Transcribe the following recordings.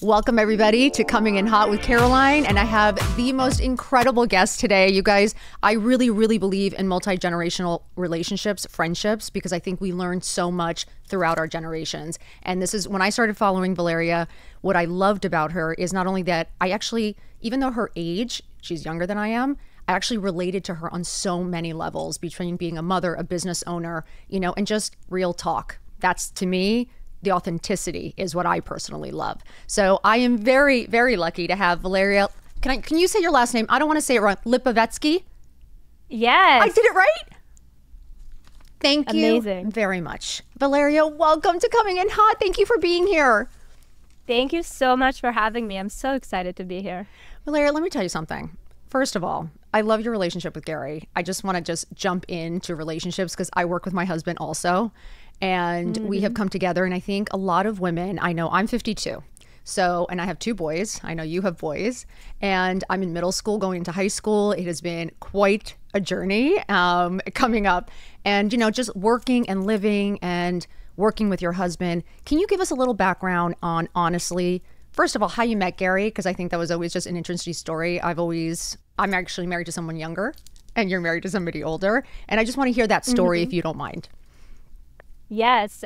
Welcome everybody to Coming in Hot with Caroline, and I have the most incredible guest today. You guys, I really, really believe in multi-generational relationships, friendships, because I think we learn so much throughout our generations. And this is when I started following Valeria, what I loved about her is not only that I actually, even though her age, she's younger than I am, I actually related to her on so many levels, between being a mother, a business owner, you know, and just real talk. That's, to me, the authenticity is what I personally love. So I am very, very lucky to have Valeria. Can you say your last name? I don't want to say it wrong. Lipovetsky? Yes. I did it right? Thank you Amazing. very much. Valeria, welcome to Coming in Hot. Thank you for being here. Thank you so much for having me. I'm so excited to be here. Valeria, let me tell you something. First of all, I love your relationship with Gary. I just want to jump into relationships because I work with my husband also. And we have come together, and I think a lot of women, I know I'm 52. So, and I have two boys. I know you have boys, and I'm in middle school going into high school. It has been quite a journey coming up, and, you know, just working and living and working with your husband. Can you give us a little background on, honestly, first of all, how you met Gary? Because I think that was always just an interesting story. I'm actually married to someone younger, and you're married to somebody older. And I just want to hear that story if you don't mind. Yes.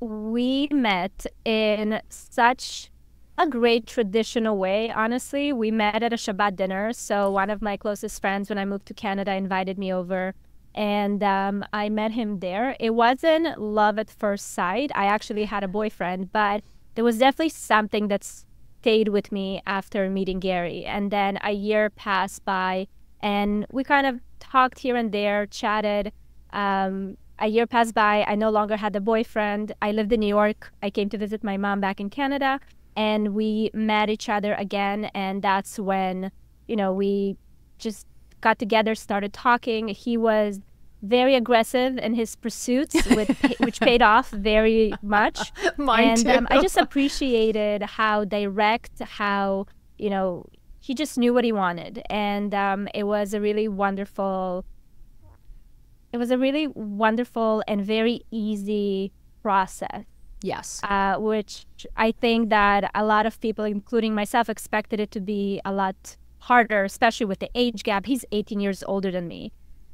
We met in such a great traditional way, honestly. We met at a Shabbat dinner. So one of my closest friends when I moved to Canada invited me over, and I met him there. It wasn't love at first sight. I actually had a boyfriend, but there was definitely something that stayed with me after meeting Gary. And then a year passed by, and we kind of talked here and there, chatted. A year passed by. I no longer had a boyfriend. I lived in New York. I came to visit my mom back in Canada, and we met each other again. And that's when, you know, we just got together, started talking. He was very aggressive in his pursuits, which paid off very much. Mine too. I just appreciated how direct, how, you know, he just knew what he wanted. And it was a really wonderful and very easy process. Yes. Which I think that a lot of people, including myself, expected it to be a lot harder, especially with the age gap. He's 18 years older than me.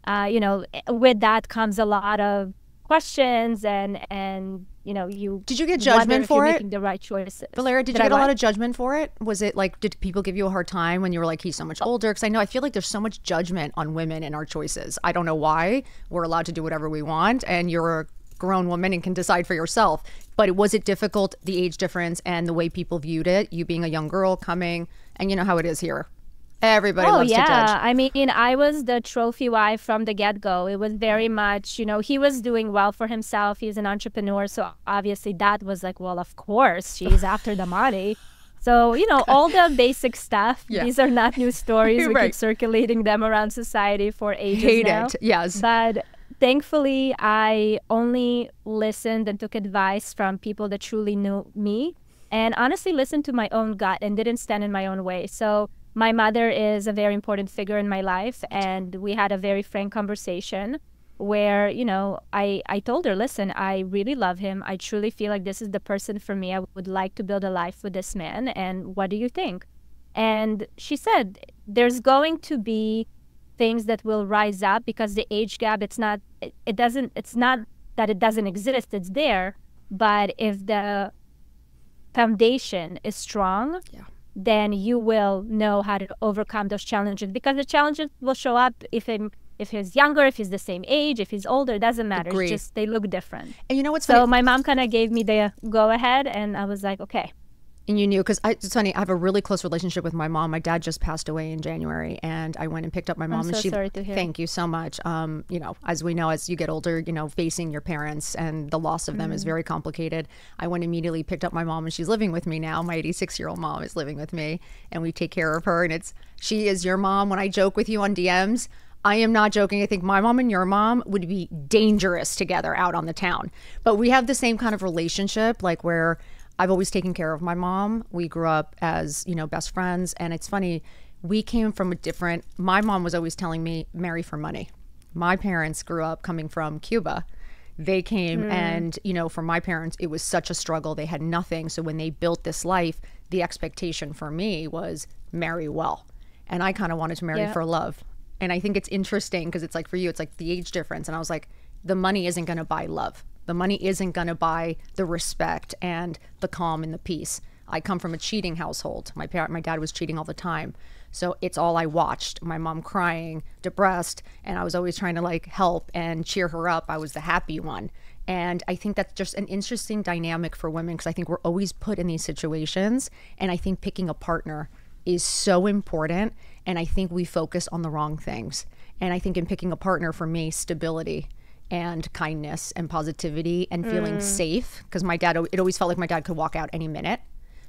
You know, with that comes a lot of questions and you know, did you get judgment for it? Making the right choices. Valeria, did you get a lot of judgment for it? Was it like, did people give you a hard time when you were like, he's so much older? Because I feel like there's so much judgment on women and our choices. I don't know why. We're allowed to do whatever we want, and you're a grown woman and can decide for yourself. But was it difficult, the age difference and the way people viewed it? You being a young girl coming, and you know how it is here. Everybody loves to judge. I mean, I was the trophy wife from the get-go. It was very much, you know, he was doing well for himself. He's an entrepreneur. So obviously that was like, well, of course, she's after the money. So, you know, all the basic stuff. Yeah. These are not new stories. We keep circulating them around society for ages now. Hate it, yes. But thankfully, I only listened and took advice from people that truly knew me, and honestly listened to my own gut and didn't stand in my own way. So my mother is a very important figure in my life, and we had a very frank conversation where, you know, I told her, listen, I really love him. I truly feel like this is the person for me. I would like to build a life with this man. And what do you think? And she said, there's going to be things that will rise up because the age gap, it's not that it doesn't exist, it's there. But if the foundation is strong, then you will know how to overcome those challenges, because the challenges will show up if he's younger, if he's the same age, if he's older, it doesn't matter. Agreed. It's just they look different. And you know what's so funny? My mom kind of gave me the go ahead, and I was like, okay. And you knew, because it's funny, I have a really close relationship with my mom. My dad just passed away in January, and I went and picked up my mom. I'm so sorry to hear. Thank you so much. You know, as we know, as you get older, you know, facing your parents and the loss of them is very complicated. I went immediately, picked up my mom, and she's living with me now. My 86-year-old mom is living with me, and we take care of her. And she is your mom. When I joke with you on DMs, I am not joking. I think my mom and your mom would be dangerous together out on the town. But we have the same kind of relationship, like where I've always taken care of my mom. We grew up as, you know, best friends. And it's funny, we came from my mom was always telling me, marry for money. My parents grew up coming from Cuba. They came and, you know, for my parents, it was such a struggle. They had nothing. So when they built this life, the expectation for me was marry well. And I kind of wanted to marry for love. And I think it's interesting because it's like for you, it's like the age difference. And I was like, the money isn't going to buy love. The money isn't going to buy the respect and the calm and the peace. I come from a cheating household. My dad was cheating all the time. So it's all I watched. My mom crying, depressed, and I was always trying to like help and cheer her up. I was the happy one. And I think that's just an interesting dynamic for women because I think we're always put in these situations. And I think picking a partner is so important. And I think we focus on the wrong things. And I think in picking a partner, for me, stability and kindness and positivity and feeling safe, because my dad, it always felt like my dad could walk out any minute.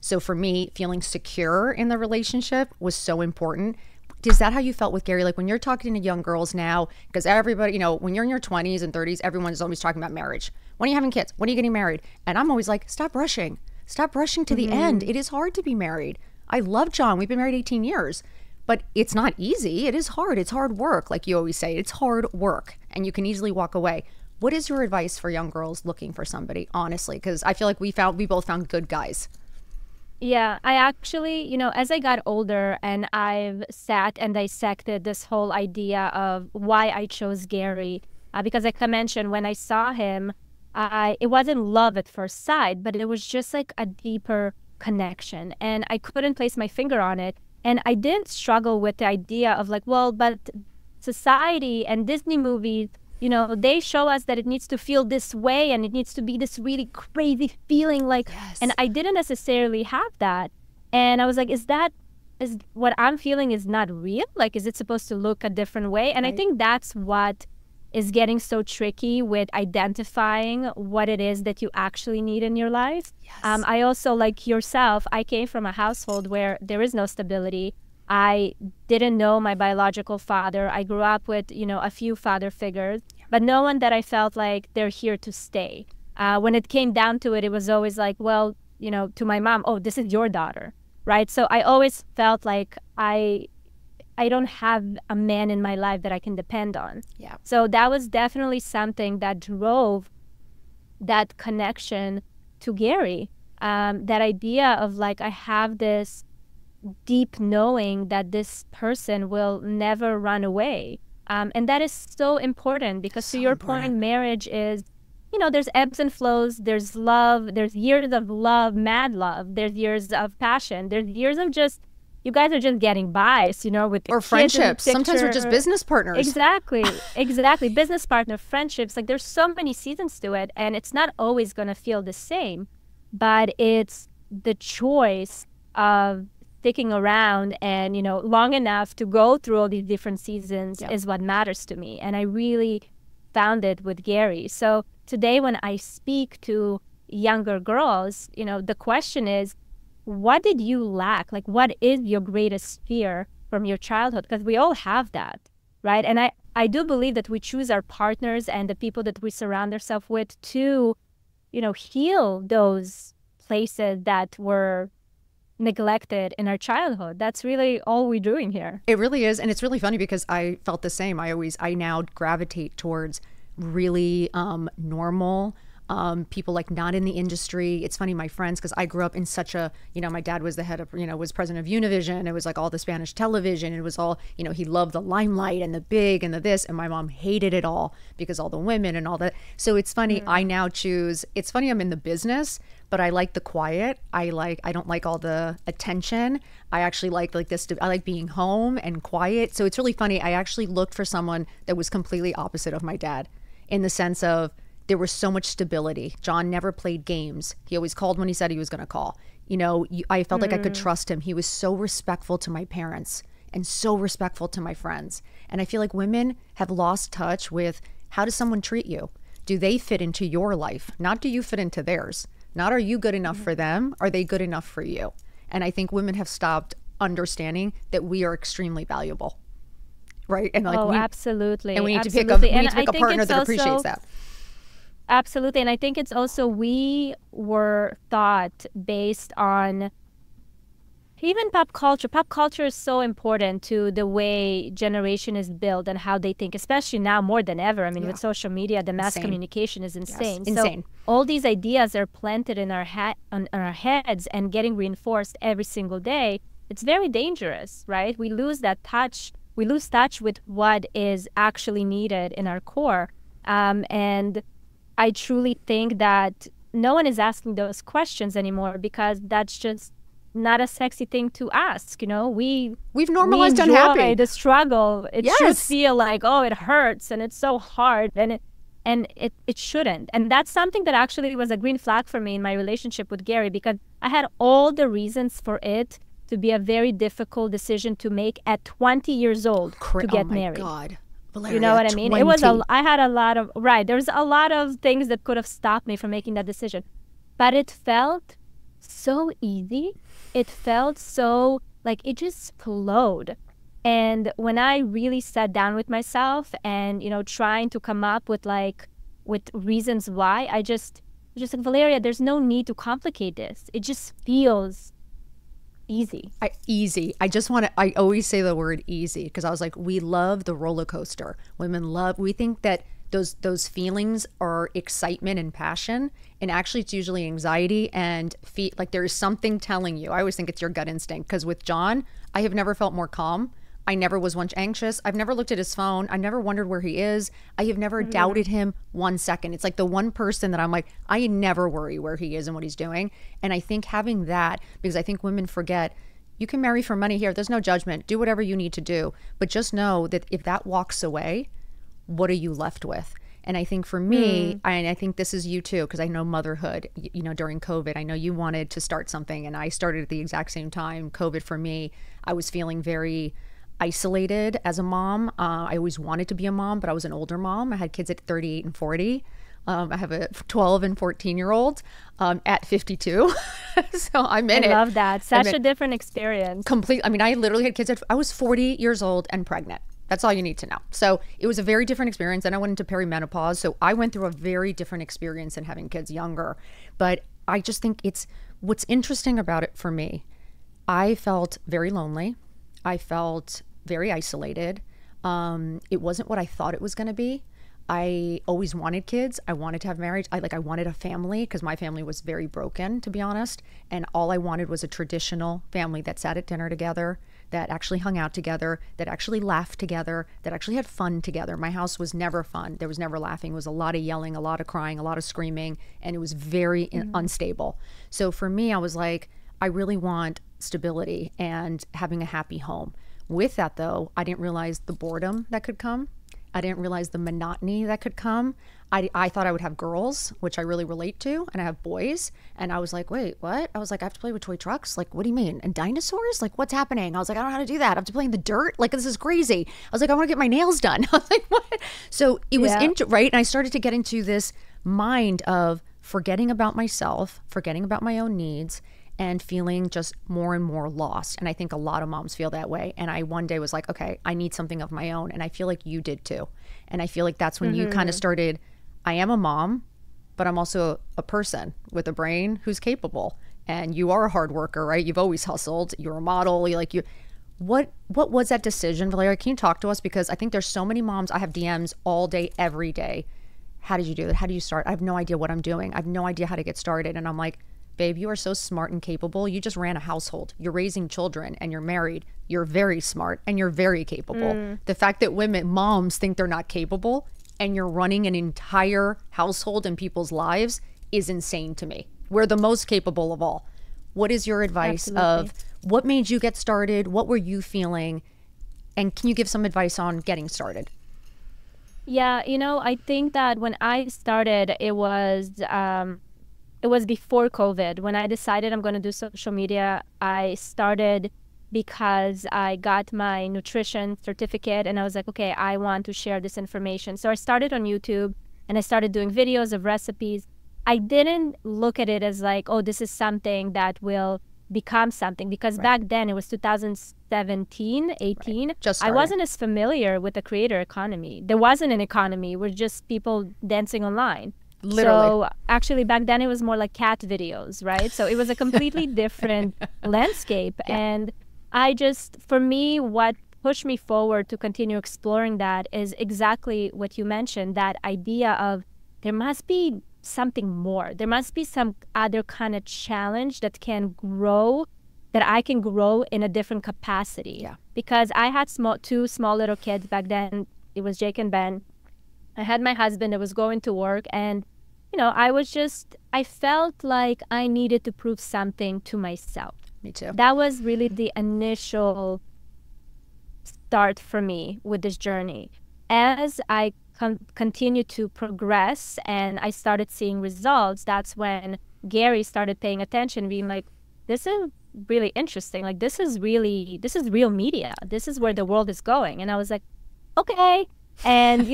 So for me, feeling secure in the relationship was so important. Is that how you felt with Gary? Like when you're talking to young girls now, because everybody, you know, when you're in your 20s and 30s, everyone is always talking about marriage. When are you having kids? When are you getting married? And I'm always like, stop rushing. Stop rushing to the end. It is hard to be married. I love John. We've been married 18 years. But it's not easy. It is hard. It's hard work. Like you always say, it's hard work and you can easily walk away. What is your advice for young girls looking for somebody, honestly? Because I feel like we both found good guys. Yeah, I actually, you know, as I got older and I've sat and dissected this whole idea of why I chose Gary, because like I mentioned, when I saw him, it wasn't love at first sight, but it was just like a deeper connection. And I couldn't place my finger on it. And I didn't struggle with the idea of like, well, but society and Disney movies, you know, they show us that it needs to feel this way and it needs to be this really crazy feeling like, and I didn't necessarily have that. And I was like, is what I'm feeling is not real? Like, is it supposed to look a different way? And I think that's what is getting so tricky with identifying what it is that you actually need in your life. I also, like yourself, I came from a household where there is no stability. I didn't know my biological father. I grew up with, you know, a few father figures, but no one that I felt like they're here to stay. When it came down to it, it was always like, well, you know, to my mom, oh, this is your daughter, right? So I always felt like I don't have a man in my life that I can depend on. Yeah. So that was definitely something that drove that connection to Gary. That idea of like, I have this deep knowing that this person will never run away. And that is so important because to your point, marriage is, you know, there's ebbs and flows, there's love, there's years of love, mad love, there's years of passion, there's years of just, you guys are just getting by, you know, with the or friendships. Sometimes we're just business partners. Exactly. Business partner, friendships. Like there's so many seasons to it, and it's not always going to feel the same, but it's the choice of sticking around and, you know, long enough to go through all these different seasons is what matters to me. And I really found it with Gary. So today when I speak to younger girls, you know, the question is, what did you lack? Like, what is your greatest fear from your childhood? Because we all have that, right? And I do believe that we choose our partners and the people that we surround ourselves with to, you know, heal those places that were neglected in our childhood. That's really all we're doing here. It really is. And it's really funny because I felt the same. I now gravitate towards really normal people like not in the industry. It's funny, my friends, because I grew up in such a, you know, my dad was the head of, you know, was president of Univision. It was like all the Spanish television. It was all, you know, he loved the limelight and the big and the this. And my mom hated it all because all the women and all that. So it's funny, I now choose, it's funny, I'm in the business, but I like the quiet. I don't like all the attention. I actually like this, I like being home and quiet. So it's really funny. I actually looked for someone that was completely opposite of my dad in the sense of, there was so much stability. John never played games. He always called when he said he was going to call. You know, I felt like I could trust him. He was so respectful to my parents and so respectful to my friends. And I feel like women have lost touch with how does someone treat you? Do they fit into your life? Not do you fit into theirs? Not are you good enough for them? Are they good enough for you? And I think women have stopped understanding that we are extremely valuable. Right? And like absolutely. And we need to pick a partner that appreciates that. Absolutely. And I think it's also, we were taught based on Even pop culture is so important to the way generation is built and how they think, especially now more than ever. I mean, with social media, the mass communication is insane. Yes. Insane. So all these ideas are planted in on our heads and getting reinforced every single day. It's very dangerous, right? We lose that touch. We lose touch with what is actually needed in our core. And I truly think that no one is asking those questions anymore because that's just not a sexy thing to ask. You know, we've normalized enjoy unhappy. the struggle. It should feel like, oh, it hurts and it's so hard, and it shouldn't. And that's something that actually was a green flag for me in my relationship with Gary, because I had all the reasons for it to be a very difficult decision to make at 20 years old to get married. Oh my God. Valeria, you know what I mean? 20. It was I had a lot of, there's a lot of things that could have stopped me from making that decision. But it felt so easy. It felt so like it just flowed. And when I really sat down with myself and, you know, trying to come up with reasons why, I just like, Valeria, there's no need to complicate this. It just feels easy. I always say the word easy because I was like, we love the roller coaster. We think that those feelings are excitement and passion, and actually it's usually anxiety and like there is something telling you. I always think it's your gut instinct, because with John, I have never felt more calm. I never was once anxious. I've never looked at his phone. I never wondered where he is. I have never doubted him 1 second. It's like the one person that I'm like, I never worry where he is and what he's doing. And I think having that, because I think women forget, you can marry for money here. There's no judgment. Do whatever you need to do. But just know that if that walks away, what are you left with? And I think for me, and I think this is you too, because I know motherhood, you know, during COVID, I know you wanted to start something and I started at the exact same time. COVID for me, I was feeling very isolated as a mom. I always wanted to be a mom, but I was an older mom. I had kids at 38 and 40. I have a 12 and 14-year-old at 52. So I'm in it. I love that. Such a different experience. Complete. I mean, I literally had kids I was 40 years old and pregnant. That's all you need to know. So it was a very different experience. Then I went into perimenopause. So I went through a very different experience than having kids younger. But I just think what's interesting about it for me, I felt very lonely. I felt very isolated. It wasn't what I thought it was going to be. I always wanted kids. I wanted to have marriage. I wanted a family because my family was very broken, to be honest. And all I wanted was a traditional family that sat at dinner together, that actually hung out together, that actually laughed together, that actually had fun together. My house was never fun. There was never laughing. It was a lot of yelling, a lot of crying, a lot of screaming, and it was very unstable. So for me, I was like, I really want stability and having a happy home. With that, though, I didn't realize the boredom that could come. I didn't realize the monotony that could come. I thought I would have girls, which I really relate to, and I have boys. And I was like, wait, what? I was like, I have to play with toy trucks? Like, what do you mean? And dinosaurs? Like, what's happening? I was like, I don't know how to do that. I have to play in the dirt? Like, this is crazy. I was like, I want to get my nails done. I was like, what? So it was, right? And I started to get into this mind of forgetting about myself, forgetting about my own needs, and feeling just more and more lost. And I think a lot of moms feel that way. And I one day was like, okay, I need something of my own. And I feel like you did too. And I feel like that's when you kind of started, I am a mom, but I'm also a person with a brain who's capable. And you are a hard worker, right? You've always hustled. You're a model. What was that decision, Valeria? Can you talk to us? Because I think there's so many moms. I have DMs all day, every day. How did you do it? How do you start? I have no idea what I'm doing. I have no idea how to get started. And I'm like, babe, you are so smart and capable. You just ran a household. You're raising children and you're married. You're very smart and you're very capable. The fact that moms think they're not capable and you're running an entire household and people's lives is insane to me. We're the most capable of all. What is your advice of what made you get started? What were you feeling? And can you give some advice on getting started? Yeah, I think that when I started, it was before COVID. When I decided I'm going to do social media, I started because I got my nutrition certificate and I was like, okay, I want to share this information. So I started on YouTube and I started doing videos of recipes. I didn't look at it as like, oh, this is something that will become something, because back then it was 2017, 18. I wasn't as familiar with the creator economy. There wasn't an economy. We're just people dancing online. Literally. So actually back then it was more like cat videos, right? So it was a completely different landscape. Yeah. And I just, for me, what pushed me forward to continue exploring that is exactly what you mentioned, that idea of there must be something more. There must be some other kind of challenge that can grow, that I can grow in a different capacity. Yeah. Because I had two small little kids back then. It was Jake and Ben. I had my husband that was going to work, and I felt like I needed to prove something to myself. Me too. That was really the initial start for me with this journey. As I continued to progress and I started seeing results, that's when Gary started paying attention, being like, this is really interesting. Like, this is real media. This is where the world is going. And I was like, okay. And,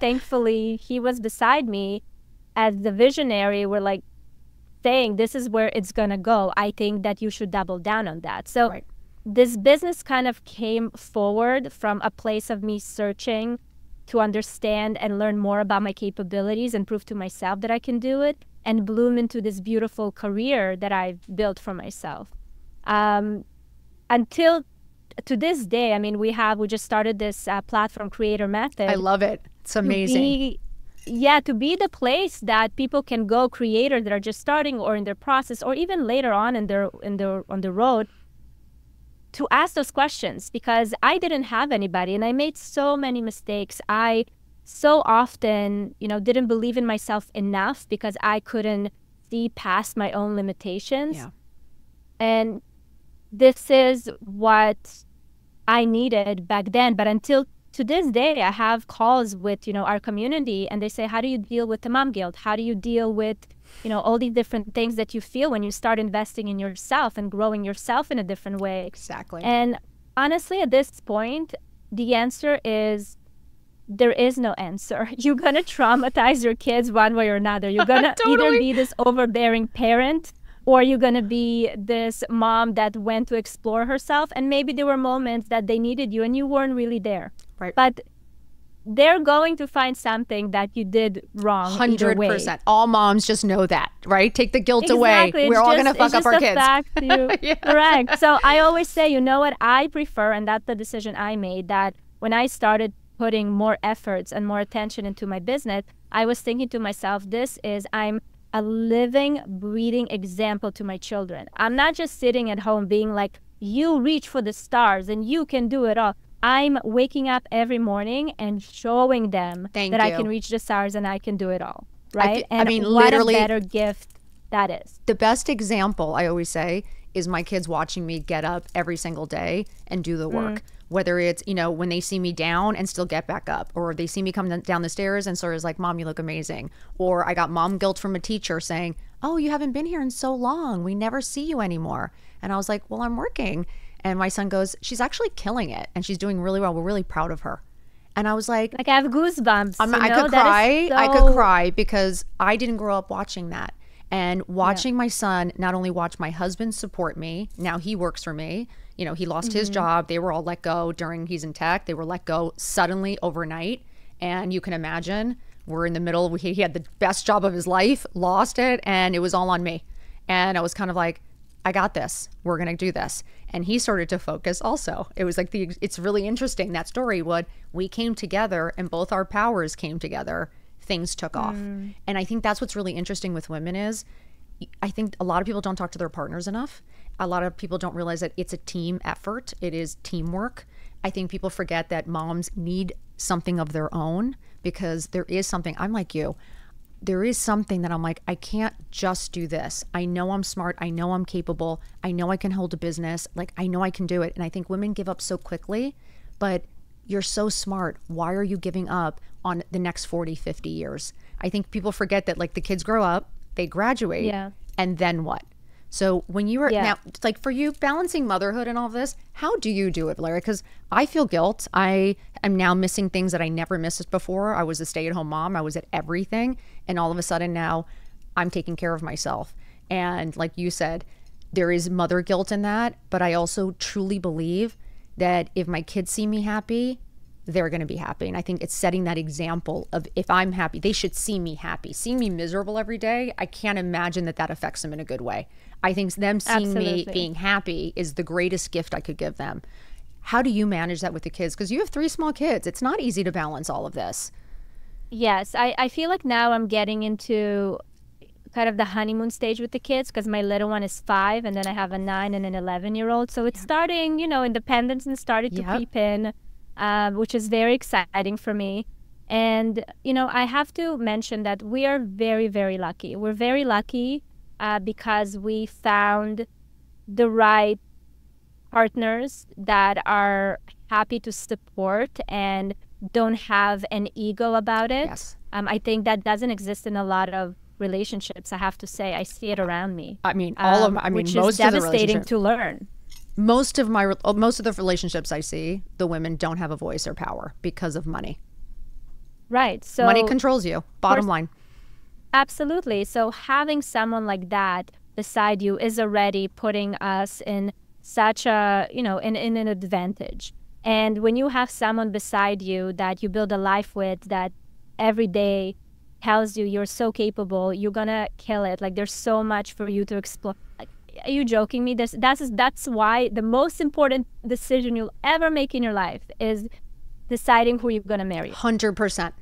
thankfully, he was beside me as the visionary. We're like saying, this is where it's going to go. I think that you should double down on that. So Right. This business kind of came forward from a place of me searching to understand and learn more about my capabilities and prove to myself that I can do it, and bloom into this beautiful career that I've built for myself. Until to this day, I mean, we just started this platform, Creator Method. I love it. It's amazing. To be the place that people can go, creators that are just starting or in their process, or even later on on the road, to ask those questions, because I didn't have anybody and I made so many mistakes. I so often, didn't believe in myself enough because I couldn't see past my own limitations. Yeah. And this is what I needed back then. But until to this day, I have calls with, our community, and they say, how do you deal with the mom guilt? How do you deal with, all these different things that you feel when you start investing in yourself and growing yourself in a different way? Exactly. And honestly, at this point, the answer is there is no answer. You're going to traumatize your kids one way or another. You're going to Totally. either be this overbearing parent, or you're going to be this mom that went to explore herself. And maybe there were moments that they needed you and you weren't really there. Right. But they're going to find something that you did wrong. 100%. All moms just know that, right? Take the guilt away. Exactly. We're all going to fuck up our kids. Fact Yeah. Correct. So I always say, you know what? I prefer, and that's the decision I made, that when I started putting more efforts and more attention into my business, I was thinking to myself, I'm a living, breathing example to my children. I'm not just sitting at home being like, you reach for the stars and you can do it all. I'm waking up every morning and showing them that I can reach the stars and I can do it all, right? I mean, what literally, a better gift that is. The best example, I always say, is my kids watching me get up every single day and do the work. Whether it's, when they see me down and still get back up, or they see me come down the stairs and sort of like, Mom, you look amazing. Or I got mom guilt from a teacher saying, oh, you haven't been here in so long. We never see you anymore. And I was like, well, I'm working. And my son goes, she's actually killing it and she's doing really well. We're really proud of her. And I was like, I have goosebumps. I could cry. I could cry because I didn't grow up watching that. And watching my son not only watch my husband support me, now he works for me. He lost his job. They were all let go he's in tech. They were let go suddenly overnight. And you can imagine, we're in the middle. He had the best job of his life, lost it, and it was all on me. And I was kind of like, I got this. We're going to do this. And he started to focus also. It was like it's really interesting, that story. We came together and both our powers came together. Things took off. And I think that's what's really interesting with women is, I think a lot of people don't talk to their partners enough. A lot of people don't realize that it's a team effort. It is teamwork. I think people forget that moms need something of their own, because there is something, I'm like you, there is something that I'm like, I can't just do this. I know I'm smart. I know I'm capable. I know I can hold a business. Like, I know I can do it. And I think women give up so quickly, but you're so smart. Why are you giving up on the next 40, 50 years? I think people forget that, like, the kids grow up, they graduate, and then what? So when you were now, like, for you, balancing motherhood and all this, how do you do it, Valeria? Because I feel guilt. I am now missing things that I never missed before. I was a stay-at-home mom. I was at everything. And all of a sudden now I'm taking care of myself. And like you said, there is mother guilt in that. But I also truly believe that if my kids see me happy, they're going to be happy. And I think it's setting that example of, if I'm happy, they should see me happy. Seeing me miserable every day, I can't imagine that affects them in a good way. I think them seeing me being happy is the greatest gift I could give them. How do you manage that with the kids? Because you have 3 small kids. It's not easy to balance all of this. Yes, I feel like now I'm getting into kind of the honeymoon stage with the kids, because my little one is 5 and then I have a 9 and an 11-year-old. So it's starting, independence and started to creep in, which is very exciting for me. And, I have to mention that we are very, very lucky. We're very lucky because we found the right partners that are happy to support and don't have an ego about it. Yes. I think that doesn't exist in a lot of relationships. I have to say, I see it around me. I mean, which most is devastating to learn. Most of the relationships I see, the women don't have a voice or power because of money. Right. So money controls you. Bottom line. Absolutely. So having someone like that beside you is already putting us in such a, in an advantage. And when you have someone beside you that you build a life with, that every day tells you you're so capable, you're gonna kill it. Like, there's so much for you to explore. Like, are you joking me? That's why the most important decision you'll ever make in your life is deciding who you're gonna marry. 100%.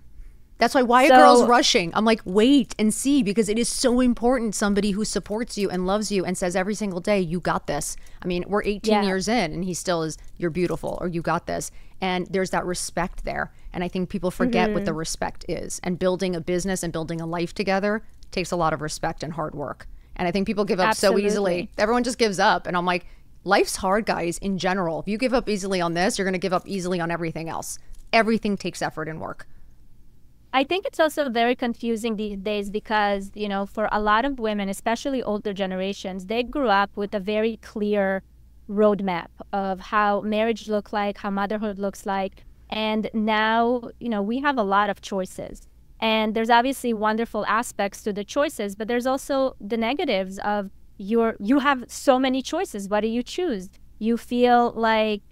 That's why are girls rushing? I'm like, wait and see, because it is so important. Somebody who supports you and loves you and says every single day, you got this. I mean, we're 18 years in and he still is, you're beautiful, or you got this. And there's that respect there. And I think people forget what the respect is. And building a business and building a life together takes a lot of respect and hard work. And I think people give up so easily. Everyone just gives up. And I'm like, life's hard, guys, in general. If you give up easily on this, you're going to give up easily on everything else. Everything takes effort and work. I think it's also very confusing these days because, for a lot of women, especially older generations, they grew up with a very clear roadmap of how marriage looks like, how motherhood looks like. And now, we have a lot of choices. And there's obviously wonderful aspects to the choices, but there's also the negatives of you have so many choices. What do you choose? You feel like,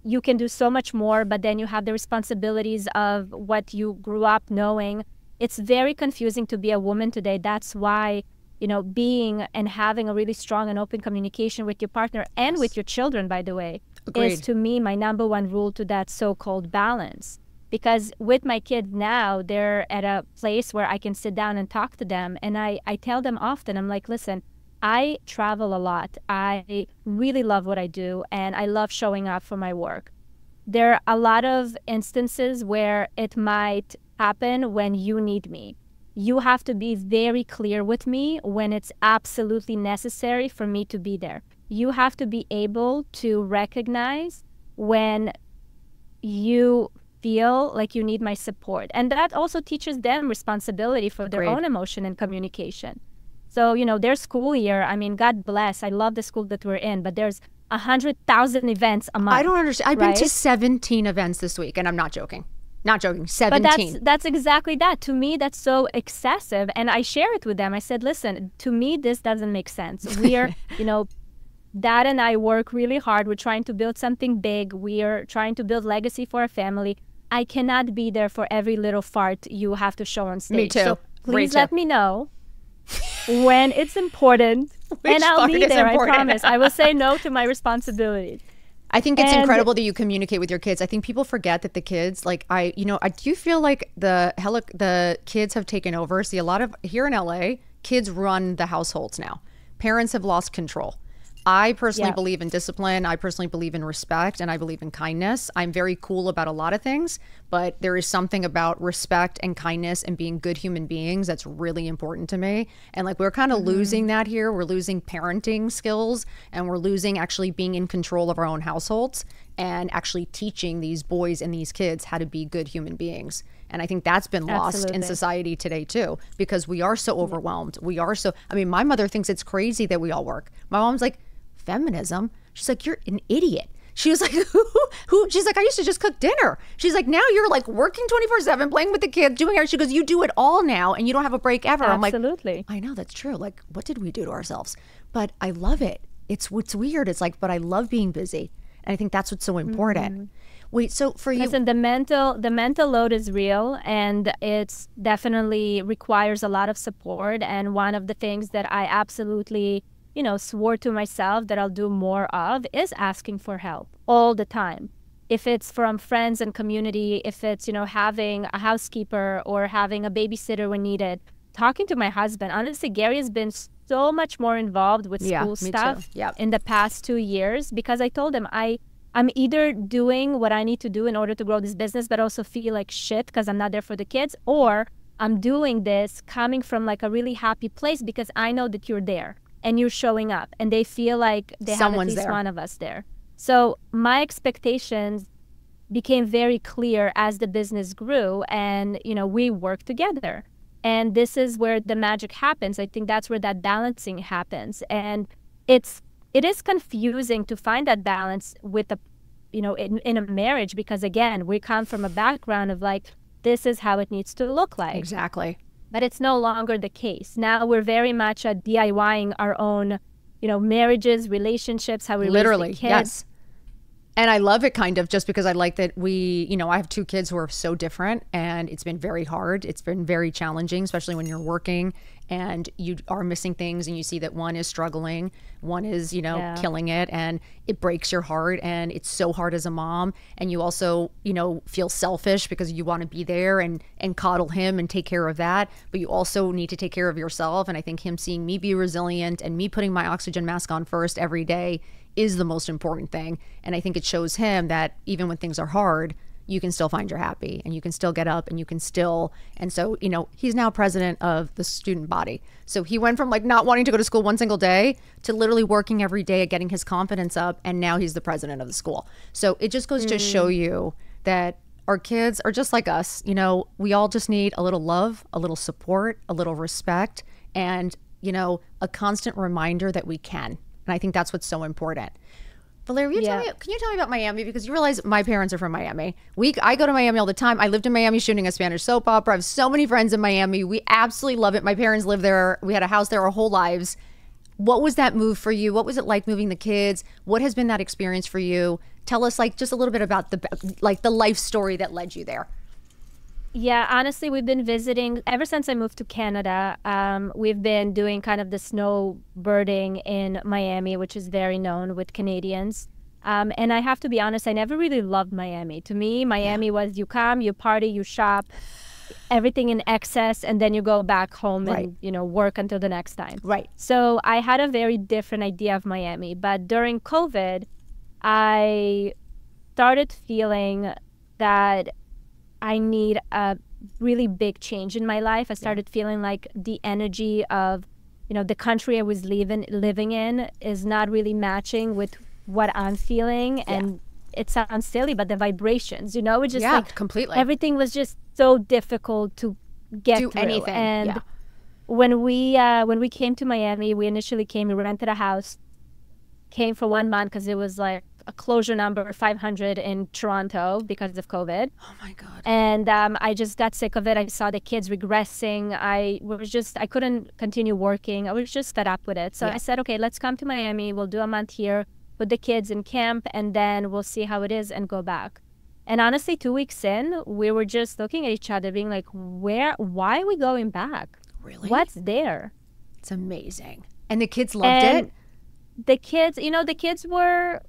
you can do so much more, but then you have the responsibilities of what you grew up knowing. It's very confusing to be a woman today. That's why, being and having a really strong and open communication with your partner and with your children, by the way, is to me my number one rule to that so-called balance. Because with my kids now, they're at a place where I can sit down and talk to them. And I tell them often, I'm like, listen, I travel a lot. I really love what I do, and I love showing up for my work. There are a lot of instances where it might happen when you need me. You have to be very clear with me when it's absolutely necessary for me to be there. You have to be able to recognize when you feel like you need my support. And that also teaches them responsibility for their own emotion and communication. So, their school year, I mean, God bless, I love the school that we're in, but there's 100,000 events a month. I don't understand. I've been to 17 events this week, and I'm not joking. Not joking, 17. But that's exactly that. To me, that's so excessive. And I share it with them. I said, listen, to me, this doesn't make sense. We are, Dad and I work really hard. We're trying to build something big. We are trying to build legacy for our family. I cannot be there for every little fart you have to show on stage. Me too. So please let me know when it's important, and I'll be there, I promise. I will say no to my responsibilities. I think it's incredible that you communicate with your kids. I think people forget that the kids, like I do feel like the kids have taken over. See, a lot of here in LA, kids run the households now. Parents have lost control. I personally believe in discipline. I personally believe in respect, and I believe in kindness. I'm very cool about a lot of things, but there is something about respect and kindness and being good human beings that's really important to me. And like, we're kind of losing that here. We're losing parenting skills, and we're losing actually being in control of our own households and actually teaching these boys and these kids how to be good human beings. And I think that's been lost in society today too, because we are so overwhelmed. We are so, my mother thinks it's crazy that we all work. My mom's like, feminism? She's like, you're an idiot. She was like, who? She's like, I used to just cook dinner. She's like, now you're like working 24/7, playing with the kids, doing everything. She goes, you do it all now and you don't have a break ever. Absolutely. I'm like, I know, that's true. Like, what did we do to ourselves? But I love it. It's weird. It's like, but I love being busy. And I think that's what's so important. Wait, so for you, listen, the mental load is real, and it's definitely requires a lot of support. And one of the things that I absolutely, swore to myself that I'll do more of is asking for help all the time. If it's from friends and community, if it's, having a housekeeper or having a babysitter when needed, talking to my husband. Honestly, Gary has been so much more involved with school stuff in the past 2 years, because I told him I'm either doing what I need to do in order to grow this business, but also feel like shit because I'm not there for the kids, or I'm doing this coming from like a really happy place because I know that you're there and you're showing up and they feel like they have at least one of us there. So my expectations became very clear as the business grew, and we worked together. And this is where the magic happens. I think that's where that balancing happens. And it is confusing to find that balance with in a marriage, because again, we come from a background of like, this is how it needs to look like. Exactly. But it's no longer the case. Now we're very much DIYing our own, marriages, relationships, how we raise the kids. Yes. And I love it kind of just because I like that I have 2 kids who are so different, and it's been very hard. It's been very challenging, especially when you're working and you are missing things and you see that one is struggling, one is, killing it, and it breaks your heart, and it's so hard as a mom. And you also, feel selfish because you want to be there and coddle him and take care of that. But you also need to take care of yourself. And I think him seeing me be resilient and me putting my oxygen mask on first every day is the most important thing. And I think it shows him that even when things are hard, you can still find your happy, and you can still get up, and you can still, and so, he's now president of the student body. So he went from like not wanting to go to school one single day to literally working every day at getting his confidence up. And now he's the president of the school. So it just goes to show you that our kids are just like us. We all just need a little love, a little support, a little respect, and, a constant reminder that we can. And I think that's what's so important. Valeria, can you tell me about Miami? Because you realize my parents are from Miami. I go to Miami all the time. I lived in Miami shooting a Spanish soap opera. I have so many friends in Miami. We absolutely love it. My parents live there. We had a house there our whole lives. What was that move for you? What was it like moving the kids? What has been that experience for you? Tell us just a little bit about the life story that led you there. Yeah, honestly, we've been visiting ever since I moved to Canada. We've been doing kind of the snowbirding in Miami, which is very known with Canadians. And I have to be honest, I never really loved Miami. To me, Miami was you come, you party, you shop, everything in excess, and then you go back home and, work until the next time. Right. So I had a very different idea of Miami. But during COVID, I started feeling that I need a really big change in my life. I started feeling like the energy of, the country I was living in is not really matching with what I'm feeling. And it sounds silly, but the vibrations, it just like completely. Everything was just so difficult to get through. Anything. And when we came to Miami, we initially we rented a house, came for 1 month because it was like a closure number 500 in Toronto because of COVID. Oh my God. And I just got sick of it. I saw the kids regressing. I couldn't continue working. I was just fed up with it. So I said, okay, let's come to Miami. We'll do a month here, put the kids in camp, and then we'll see how it is and go back. And honestly, 2 weeks in, we were just looking at each other being like, why are we going back? Really? What's there? It's amazing. And the kids loved it? The kids were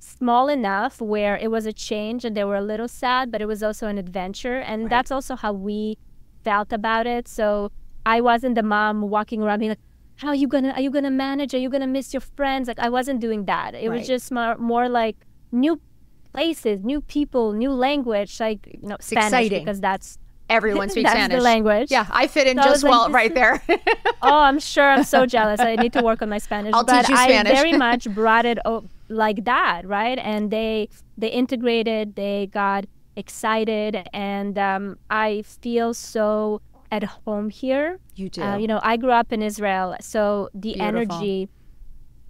small enough where it was a change and they were a little sad, but it was also an adventure. And that's also how we felt about it. So I wasn't the mom walking around being like, how are you gonna manage? Are you gonna miss your friends? Like, I wasn't doing that. It was just more like new places, new people, new language, like, it's Spanish, exciting because that's everyone speaks that's Spanish. The language. Yeah, I fit in just well right there. Oh, I'm sure. I'm so jealous. I need to work on my Spanish. I'll teach you Spanish. I very much brought it like that, right? And they integrated, they got excited, and I feel so at home here. You do. I grew up in Israel, so the Beautiful. energy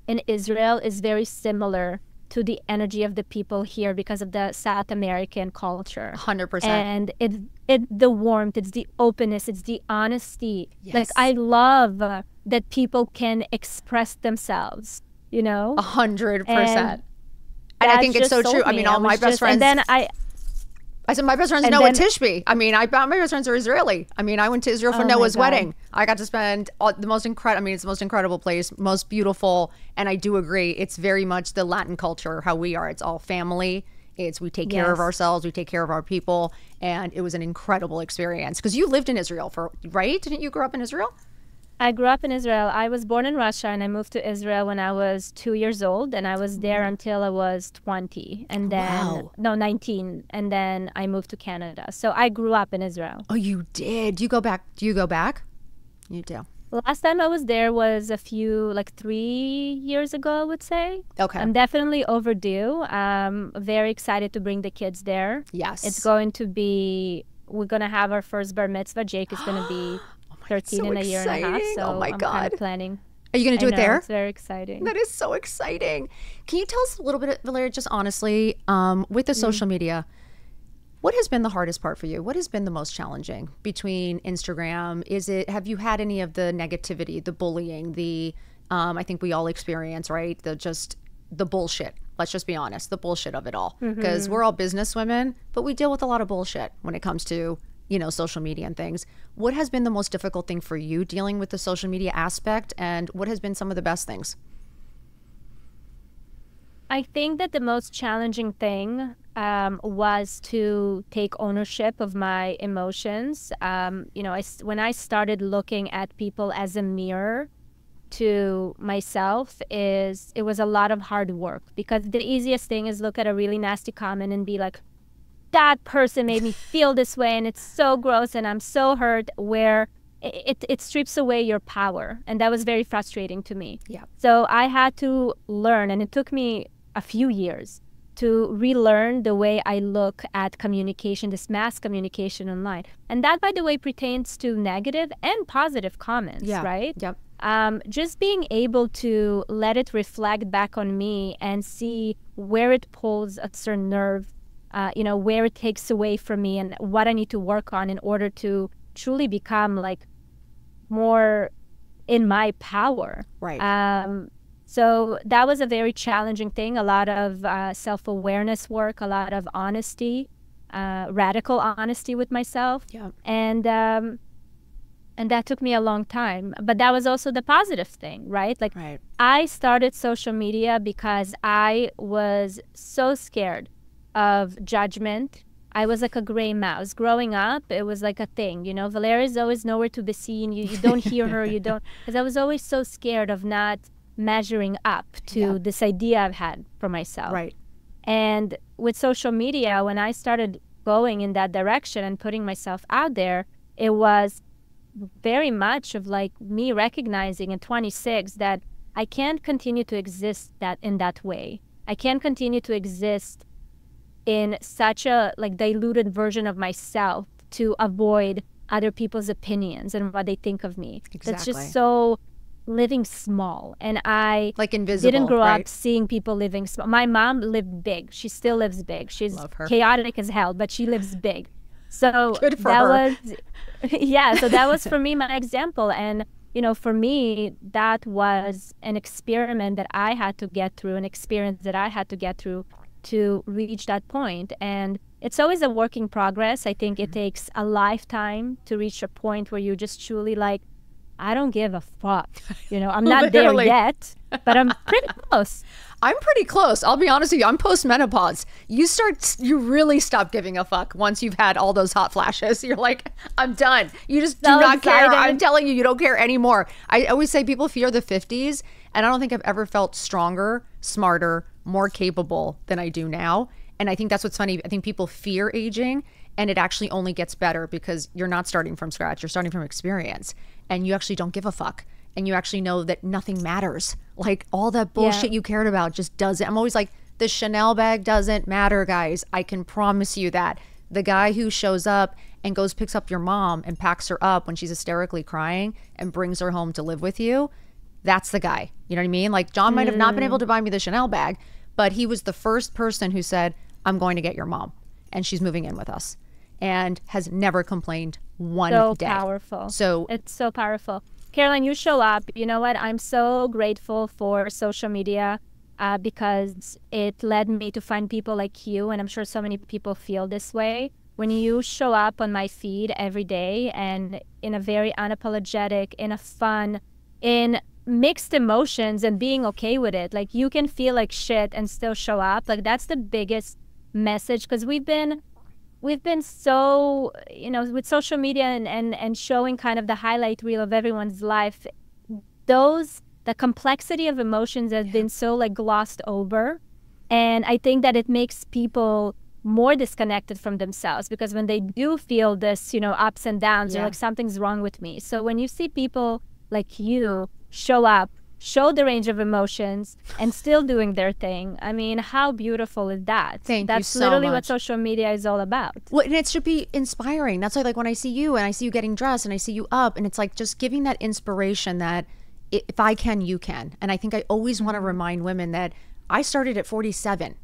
in Israel is very similar to the energy of the people here because of the South American culture. 100%. And it's the warmth, it's the openness, it's the honesty. Yes. Like, I love that people can express themselves, 100%. And I that think it's just so sold true. I me. mean, all my best friends. And then I said, my best friends and know then, what Tishby. I mean, my best friends are Israeli. I mean, I went to Israel for oh my Noah's God. wedding. I got to spend the most incredible, I mean, it's the most incredible place, most beautiful. And I do agree. It's very much the Latin culture, how we are. It's all family. We take care of Yes. ourselves. We take care of our people. And it was an incredible experience. Because you lived in Israel right? Didn't you grow up in Israel? I grew up in Israel. I was born in Russia and I moved to Israel when I was 2 years old, and I was there until I was 20 and then Wow. no 19, and then I moved to Canada. So I grew up in Israel. Oh, you did. Do you go back? You do. Last time I was there was like 3 years ago, I would say. Okay. I'm definitely overdue. Very excited to bring the kids there. Yes. We're going to have our first bar mitzvah. Jake is going to be 13 so in a year and a half. exciting. So Oh my I'm God. kind of planning. Are you going to do I it know, there? It's very exciting. That is so exciting. Can you tell us a little bit, Valeria, just honestly, with the social media, what has been the hardest part for you? What has been the most challenging between Instagram? Have you had any of the negativity, the bullying, I think we all experience, right? The bullshit. Let's just be honest, the bullshit of it all. Because we're all business women, but we deal with a lot of bullshit when it comes to, social media and things. What has been the most difficult thing for you dealing with the social media aspect, and what has been some of the best things? I think that the most challenging thing was to take ownership of my emotions. When I started looking at people as a mirror to myself, it was a lot of hard work, because the easiest thing is look at a really nasty comment and be like, that person made me feel this way and it's so gross and I'm so hurt, where it strips away your power. And that was very frustrating to me. Yeah. So I had to learn, and it took me a few years to relearn the way I look at communication, this mass communication online. And that, by the way, pertains to negative and positive comments, right? Yep. Just being able to let it reflect back on me and see where it pulls a certain nerve, where it takes away from me, and what I need to work on in order to truly become like more in my power. Right. So that was a very challenging thing. A lot of self-awareness work, a lot of honesty, radical honesty with myself. Yeah. And that took me a long time. But that was also the positive thing, right? Like, Right. I started social media because I was so scared of judgment. I was like a gray mouse. Growing up, it was like a thing, Valeria's always nowhere to be seen. You don't hear her, because I was always so scared of not measuring up to this idea I've had for myself. Right. And with social media, when I started going in that direction and putting myself out there, it was very much of like me recognizing at 26 that I can't continue to exist in that way. I can't continue to exist in such a like diluted version of myself to avoid other people's opinions and what they think of me. Exactly. That's just so living small. And I Like invisible, didn't grow right? up seeing people living small. My mom lived big. She still lives big. She's Love her. chaotic as hell, but she lives big. So Good for that her. was so that was for me my example. And for me, that was an experiment that I had to get through, an experience that I had to get through to reach that point. And it's always a work in progress. I think it takes a lifetime to reach a point where you just truly like, I don't give a fuck. I'm not there Literally. yet, but I'm pretty close. I'm pretty close. I'll be honest with you. I'm post-menopause. You really stop giving a fuck once you've had all those hot flashes. You're like, I'm done. You just do So not care. excited. I'm telling you, you don't care anymore. I always say people fear the 50s, and I don't think I've ever felt stronger, smarter, more capable than I do now. And I think that's what's funny. I think people fear aging, and it actually only gets better because you're not starting from scratch. You're starting from experience, and you actually don't give a fuck. And you actually know that nothing matters. Like all that bullshit you cared about just doesn't. I'm always like, the Chanel bag doesn't matter, guys. I can promise you that. The guy who shows up and picks up your mom and packs her up when she's hysterically crying and brings her home to live with you, that's the guy. You know what I mean? Like John might have not been able to buy me the Chanel bag, but he was the first person who said, I'm going to get your mom and she's moving in with us, and has never complained one day. So powerful. So it's so powerful. Caroline, you show up. You know what? I'm so grateful for social media. because it led me to find people like you. And I'm sure so many people feel this way. When you show up on my feed every day and in a very unapologetic, in a fun, in mixed emotions and being okay with it, like you can feel like shit and still show up. Like that's the biggest message, because we've been so, with social media and showing kind of the highlight reel of everyone's life, the complexity of emotions has been so like glossed over. And I think that it makes people more disconnected from themselves, because when they do feel this, ups and downs, they're like, something's wrong with me. So when you see people like you show up, show the range of emotions and still doing their thing, I mean, how beautiful is that? That's literally what social media is all about. Well, and it should be inspiring. That's why, like, when I see you and I see you getting dressed and I see you up, and it's like just giving that inspiration that if I can, you can. And I think I always want to remind women that I started at 47.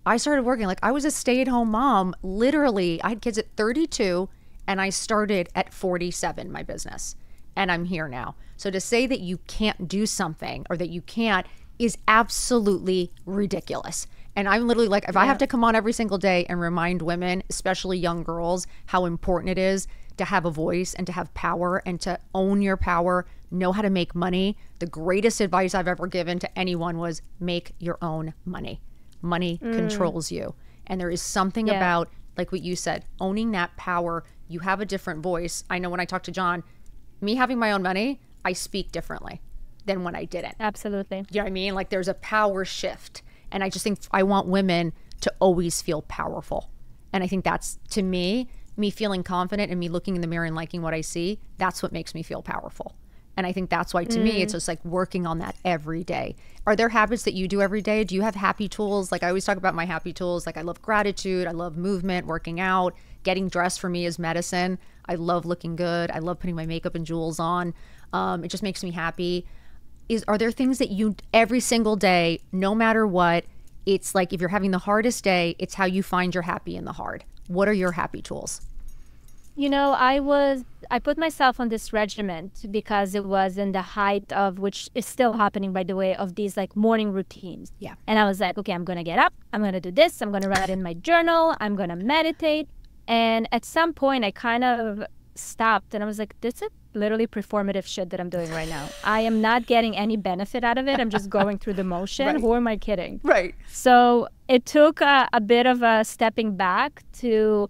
I started working, like I was a stay-at-home mom. Literally, I had kids at 32 and I started at 47, my business. And I'm here now. So to say that you can't do something or that you can't is absolutely ridiculous. And I'm literally like, if I have to come on every single day and remind women, especially young girls, how important it is to have a voice and to have power and to own your power, know how to make money. The greatest advice I've ever given to anyone was make your own money. Money controls you. And there is something about, like what you said, owning that power. You have a different voice. I know when I talk to John, me having my own money, I speak differently than when I didn't. Absolutely. You know what I mean? Like there's a power shift. And I just think I want women to always feel powerful. And I think that's, to me feeling confident and me looking in the mirror and liking what I see, that's what makes me feel powerful. And I think that's why, to me, it's just like working on that every day. Are there habits that you do every day? Do you have happy tools? Like I always talk about my happy tools. Like I love gratitude. I love movement, working out, getting dressed for me is medicine. I love looking good. I love putting my makeup and jewels on. It just makes me happy. Are there things that you, every single day, no matter what, it's like if you're having the hardest day, it's how you find your happy in the hard. What are your happy tools? I put myself on this regiment because it was in the height of, which is still happening, by the way, of these like morning routines. Yeah. And I was like, okay, I'm going to get up. I'm going to do this. I'm going to write in my journal. I'm going to meditate. And at some point I kind of stopped and I was like, this is literally performative shit that I'm doing right now. I am not getting any benefit out of it. I'm just going through the motion. Right. Who am I kidding? Right. So it took a bit of a stepping back to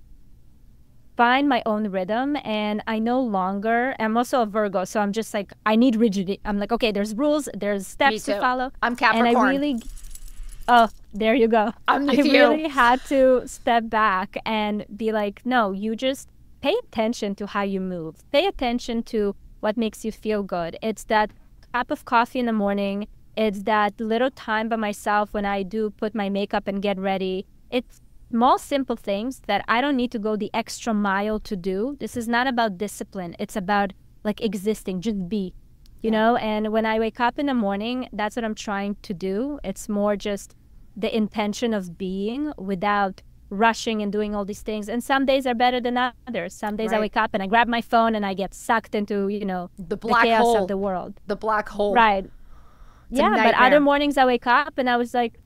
find my own rhythm. And I no longer, I'm also a Virgo, so I'm just like, I need rigidity. I'm like, okay, there's rules, there's steps to follow. I'm Capricorn. And there you go. I really had to step back and be like, no, you just pay attention to how you move. Pay attention to what makes you feel good. It's that cup of coffee in the morning. It's that little time by myself when I do put my makeup and get ready. It's small, simple things that I don't need to go the extra mile to do. This is not about discipline. It's about like existing, just be, you know? And when I wake up in the morning, that's what I'm trying to do. It's more just the intention of being without rushing and doing all these things. And some days are better than others. Some days I wake up and I grab my phone and I get sucked into, the black chaos hole of the world. The black hole. Right. But other mornings I wake up and I was like,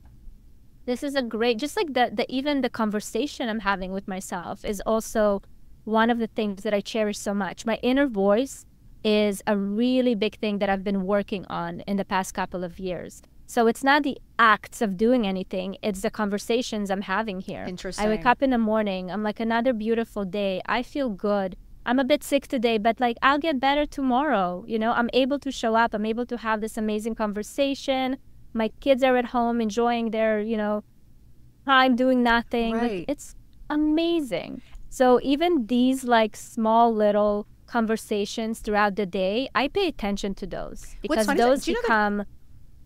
this is a great, just like even the conversation I'm having with myself is also one of the things that I cherish so much. My inner voice is a really big thing that I've been working on in the past couple of years. So it's not the acts of doing anything, it's the conversations I'm having here. Interesting. I wake up in the morning, I'm like, another beautiful day. I feel good. I'm a bit sick today, but like, I'll get better tomorrow. I'm able to show up. I'm able to have this amazing conversation. My kids are at home enjoying their, time doing nothing. Right. Like, it's amazing. So even these like small little conversations throughout the day, I pay attention to those because those become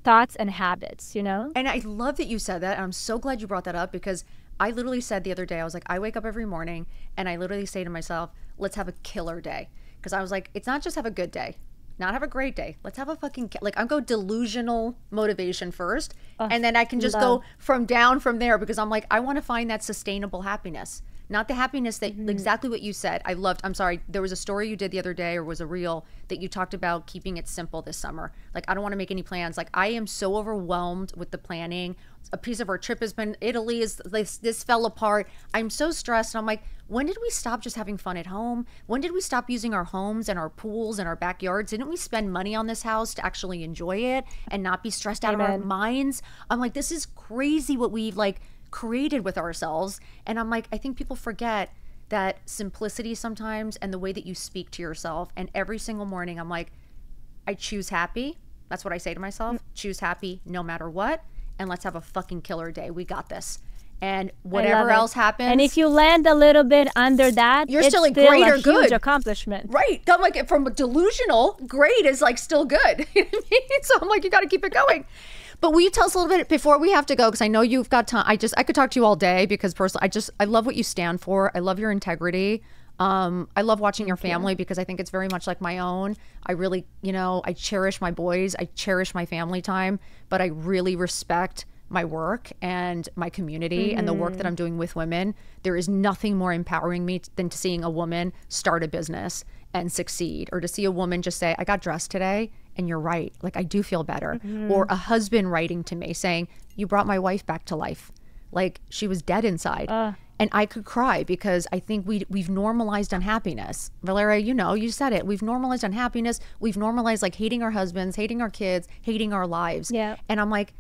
thoughts and habits, And I love that you said that. And I'm so glad you brought that up because I literally said the other day, I was like, I wake up every morning and I literally say to myself, let's have a killer day. Because I was like, it's not just have a good day. Not have a great day. Let's have a fucking, I'll go delusional motivation first. And then I can just go from there because I'm like, I want to find that sustainable happiness. not the happiness that exactly what you said. I loved, I'm sorry, there was a story you did the other day, or was a reel that you talked about keeping it simple this summer. Like, I don't want to make any plans. Like, I am so overwhelmed with the planning. A piece of our trip has been Italy, is this fell apart. I'm so stressed. And I'm like, when did we stop just having fun at home? When did we stop using our homes and our pools and our backyards? Didn't we spend money on this house to actually enjoy it and not be stressed out of our minds? I'm like, this is crazy what we've like created with ourselves. And I'm like, I think people forget that simplicity sometimes, and the way that you speak to yourself. And every single morning I'm like, I choose happy. That's what I say to myself. Choose happy no matter what. And let's have a fucking killer day. We got this. And whatever else happens. And if you land a little bit under that, you're still a great or good huge accomplishment. Right. I'm like, from delusional, great is like still good. You know what I mean? So I'm like, you got to keep it going. But will you tell us a little bit before we have to go? Because I know you've got time. I could talk to you all day, because personally, I love what you stand for. I love your integrity. I love watching your family, because I think it's very much like my own. I really, I cherish my boys. I cherish my family time, but I really respect my work and my community and the work that I'm doing with women. There is nothing more empowering me than to seeing a woman start a business and succeed, or to see a woman just say, I got dressed today and you're right. Like, I do feel better. Or a husband writing to me saying, you brought my wife back to life. Like, she was dead inside. And I could cry, because I think we've normalized unhappiness. Valeria, you said it. We've normalized unhappiness. We've normalized like hating our husbands, hating our kids, hating our lives. Yeah. And I'm like,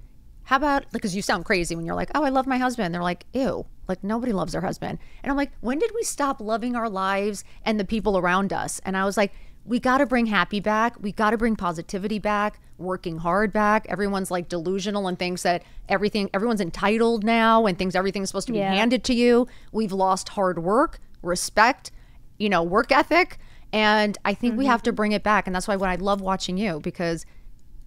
how about, because you sound crazy when you're like, oh, I love my husband. They're like, ew, like nobody loves their husband. And I'm like, when did we stop loving our lives and the people around us? And I was like, we got to bring happy back. We got to bring positivity back, working hard back. Everyone's like delusional and thinks that everyone's entitled now and thinks everything's supposed to be handed to you. We've lost hard work, respect, work ethic. And I think we have to bring it back. And that's why when I love watching you, because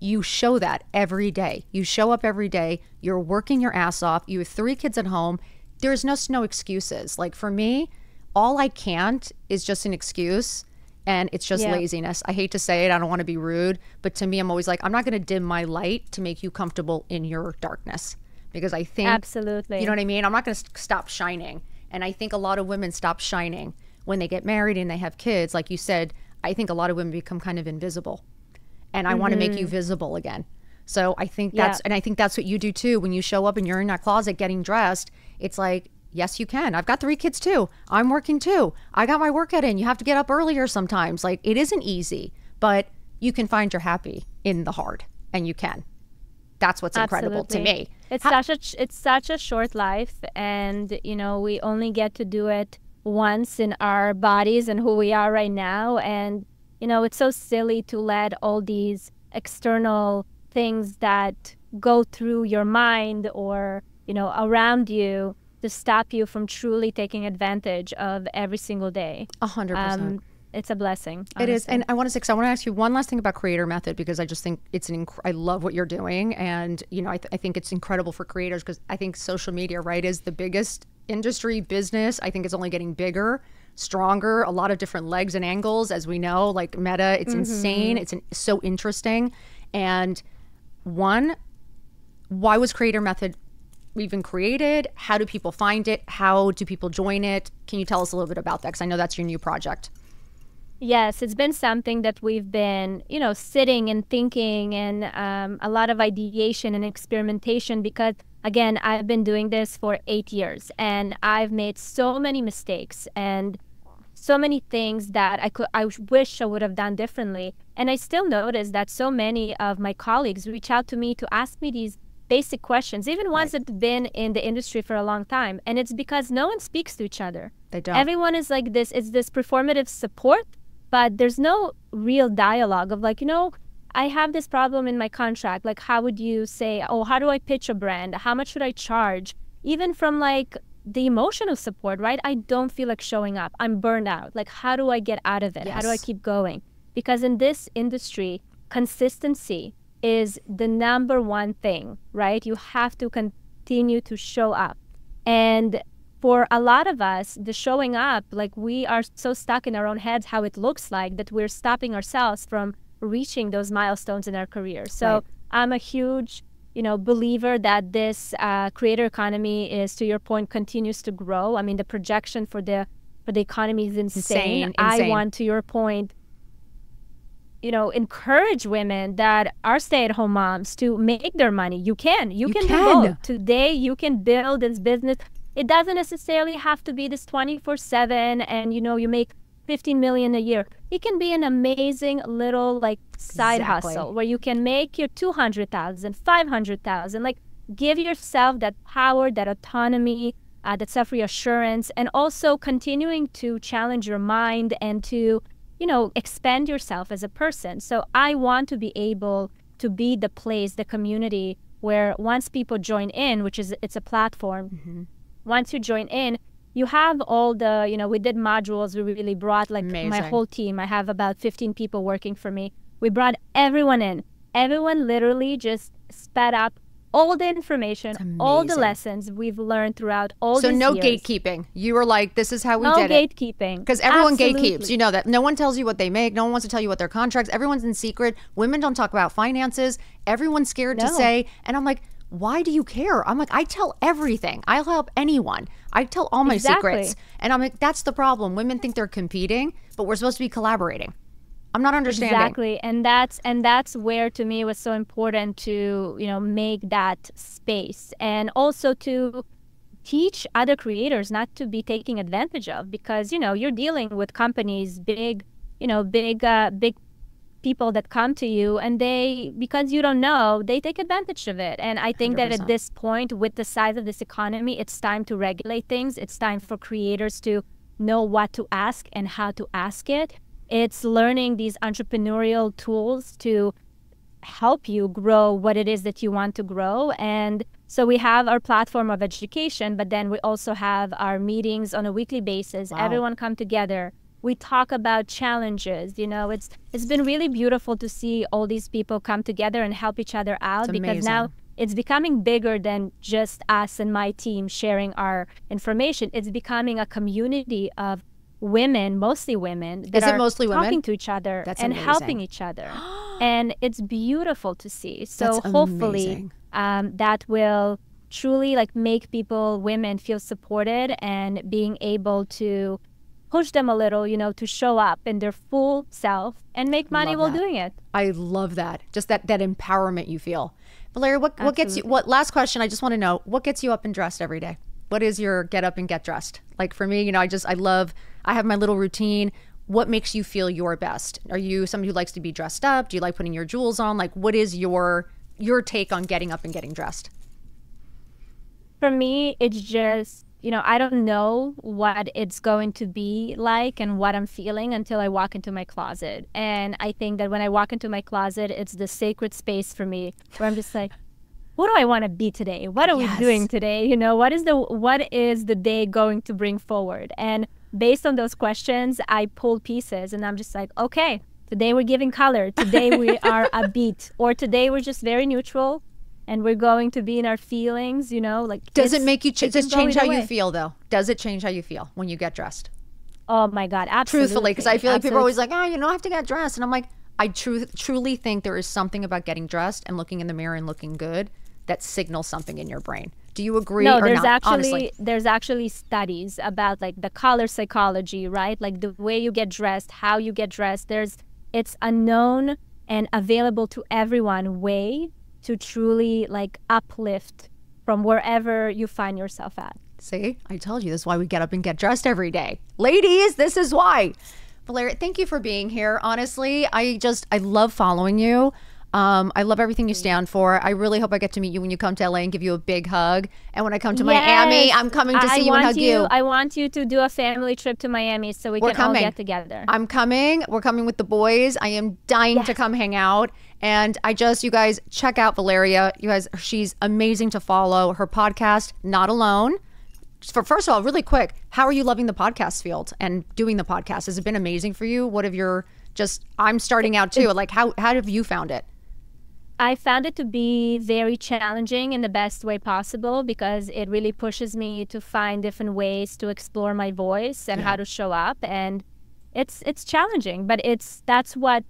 you show that every day. You show up every day. You're working your ass off. You have 3 kids at home. There's no excuses. Like, for me, all I can't is just an excuse. And it's just laziness. I hate to say it. I don't want to be rude. But to me, I'm always like, I'm not going to dim my light to make you comfortable in your darkness. Because I think, absolutely, you know what I mean? I'm not going to stop shining. And I think a lot of women stop shining when they get married and they have kids. Like you said, I think a lot of women become kind of invisible. And I want to make you visible again. So I think and I think that's what you do too. When you show up and you're in that closet getting dressed, it's like, yes, you can. I've got 3 kids too. I'm working too. I got my workout in. You have to get up earlier sometimes. Like, it isn't easy, but you can find your happy in the hard, and you can. That's what's incredible to me. It's such a short life, and we only get to do it once in our bodies and who we are right now. And it's so silly to let all these external things that go through your mind or, around you to stop you from truly taking advantage of every single day. 100%. It's a blessing. Honestly. It is. And I want to ask you one last thing about Creator Method, because I just think it's I love what you're doing. And, I think it's incredible for creators, because I think social media, right, is the biggest industry business. I think it's only getting bigger, stronger, a lot of different legs and angles, as we know, like Meta. It's insane. It's so interesting. And why was Creator Method even created? How do people find it? How do people join it? Can you tell us a little bit about that? Because I know that's your new project. Yes, it's been something that we've been, sitting and thinking, and a lot of ideation and experimentation, because again, I've been doing this for 8 years, and I've made so many mistakes and so many things that I wish I would have done differently. And I still notice that so many of my colleagues reach out to me to ask me these basic questions, even ones that have been in the industry for a long time. And it's because no one speaks to each other. They don't. Everyone is like this. It's this performative support, but there's no real dialogue of like, I have this problem in my contract. Like, how would you say, oh, how do I pitch a brand? How much should I charge? Even from like the emotional support, right? I don't feel like showing up. I'm burned out. Like, how do I get out of it? Yes. How do I keep going? Because in this industry, consistency is the number one thing, right? You have to continue to show up. And for a lot of us, the showing up, like, we are so stuck in our own heads how it looks like that we're stopping ourselves from reaching those milestones in our career. So I'm a huge believer that this creator economy is, to your point, continues to grow. I mean, the projection for the economy is insane. I want, to your point, encourage women that are stay-at-home moms to make their money. You can do both. Today, you can build this business. It doesn't necessarily have to be this 24/7 and, you make 15 million a year. It can be an amazing little side hustle where you can make your 200,000, 500,000. Give yourself that power, that autonomy, that self-reassurance, and also continuing to challenge your mind and to expand yourself as a person. So I want to be able to be the place, the community where once people join in, it's a platform. Once you join in, you have all the, we did modules. We really brought my whole team. I have about 15 people working for me. We brought everyone in. Everyone literally just sped up all the information, all the lessons we've learned throughout all these years. So no gatekeeping. You were like, this is how we did it. No gatekeeping. Because everyone gatekeeps. You know that. No one tells you what they make. No one wants to tell you what their contracts. Everyone's in secret. Women don't talk about finances. Everyone's scared to say. And I'm like, why do you care? I'm like, I tell everything. I'll help anyone. I tell all my secrets. And I'm like, that's the problem. Women think they're competing, but we're supposed to be collaborating. I'm not understanding. Exactly. And that's where, to me, it was so important to, make that space, and also to teach other creators not to be taken advantage of, because, you're dealing with companies, big people that come to you, and because you don't know, they take advantage of it. And I think 100%. That at this point, with the size of this economy, it's time to regulate things. It's time for creators to know what to ask and how to ask it. It's learning these entrepreneurial tools to help you grow what it is that you want to grow. And so we have our platform of education, but then we also have our meetings on a weekly basis. Wow. Everyone come together. We talk about challenges. It's been really beautiful to see all these people come together and help each other out, because now it's becoming bigger than just us and my team sharing our information. It's becoming a community of women, mostly women, that are talking to each other and helping each other. And it's beautiful to see. So hopefully that will truly make women feel supported, and being able to push them a little, to show up in their full self and make money while doing it. I love that. Just that empowerment you feel. Valeria, what gets you, last question, I just want to know, what gets you up and dressed every day? What is your get up and get dressed? For me, I have my little routine. What makes you feel your best? Are you somebody who likes to be dressed up? Do you like putting your jewels on? What is your take on getting up and getting dressed? For me, it's just, I don't know what it's going to be like and what I'm feeling until I walk into my closet. And I think that when I walk into my closet, it's the sacred space for me, where I'm just like, what do I want to be today? What are we doing today? What is the day going to bring forward? And based on those questions, I pull pieces, and I'm just like, okay, today we're giving color. Today we are upbeat, or today we're just very neutral, and we're going to be in our feelings. Does it make you? Does it change how you feel though? Does it change how you feel when you get dressed? Oh my God, absolutely. Truthfully, because I feel like people are always like, oh, I have to get dressed, and I'm like, I truly think there is something about getting dressed and looking in the mirror and looking good that signals something in your brain. Do you agree or not? There's actually studies about the color psychology, right? The way you get dressed, how you get dressed. It's a known and available to everyone way to truly uplift from wherever you find yourself at. See, I told you, this is why we get up and get dressed every day. Ladies, this is why. Valeria, thank you for being here. Honestly, I love following you. I love everything you stand for. I really hope I get to meet you when you come to LA and give you a big hug. And when I come to Miami, I'm coming to see you and hug you. I want you to do a family trip to Miami so we can all get together. I'm coming. We're coming with the boys. I am dying to come hang out. And you guys, check out Valeria. You guys, she's amazing to follow. Her podcast, Not Alone. First of all, really quick, how are you loving the podcast field and doing the podcast? Has it been amazing for you? What have I'm starting out too. How have you found it? I found it to be very challenging in the best way possible, because it really pushes me to find different ways to explore my voice and how to show up. And it's challenging, but that's what,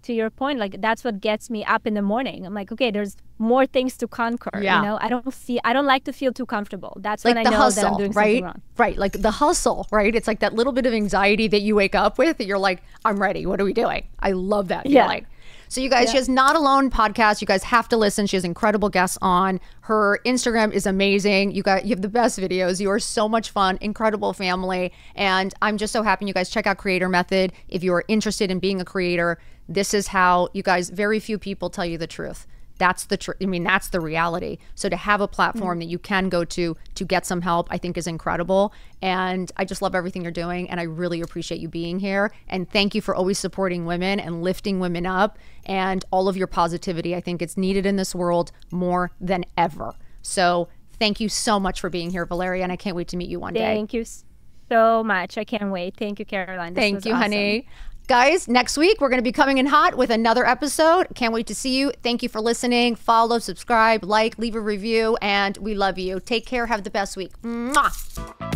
to your point, that's what gets me up in the morning. I'm like, okay, there's more things to conquer. Yeah. You know, I don't like to feel too comfortable. That's Like when the I know hustle, that I'm doing right? something wrong. Right. Like the hustle, right? It's like that little bit of anxiety that you wake up with that you're like, I'm ready. What are we doing? I love that feeling. So you guys, she has Not Alone podcast. You guys have to listen. She has incredible guests on. Her Instagram is amazing. You have the best videos. You are so much fun, incredible family. And I'm just so happy you guys check out Creator Method. If you are interested in being a creator, this is how you guys, very few people tell you the truth. That's the truth. I mean, that's the reality. So to have a platform that you can go to get some help, I think is incredible. And I just love everything you're doing. And I really appreciate you being here. And thank you for always supporting women and lifting women up, and all of your positivity. I think it's needed in this world more than ever. So thank you so much for being here, Valeria. And I can't wait to meet you one day. Thank you so much. I can't wait. Thank you, Caroline. Thank you, awesome. honey. Guys, next week, we're going to be coming in hot with another episode. Can't wait to see you. Thank you for listening. Follow, subscribe, like, leave a review, and we love you. Take care. Have the best week. Mwah.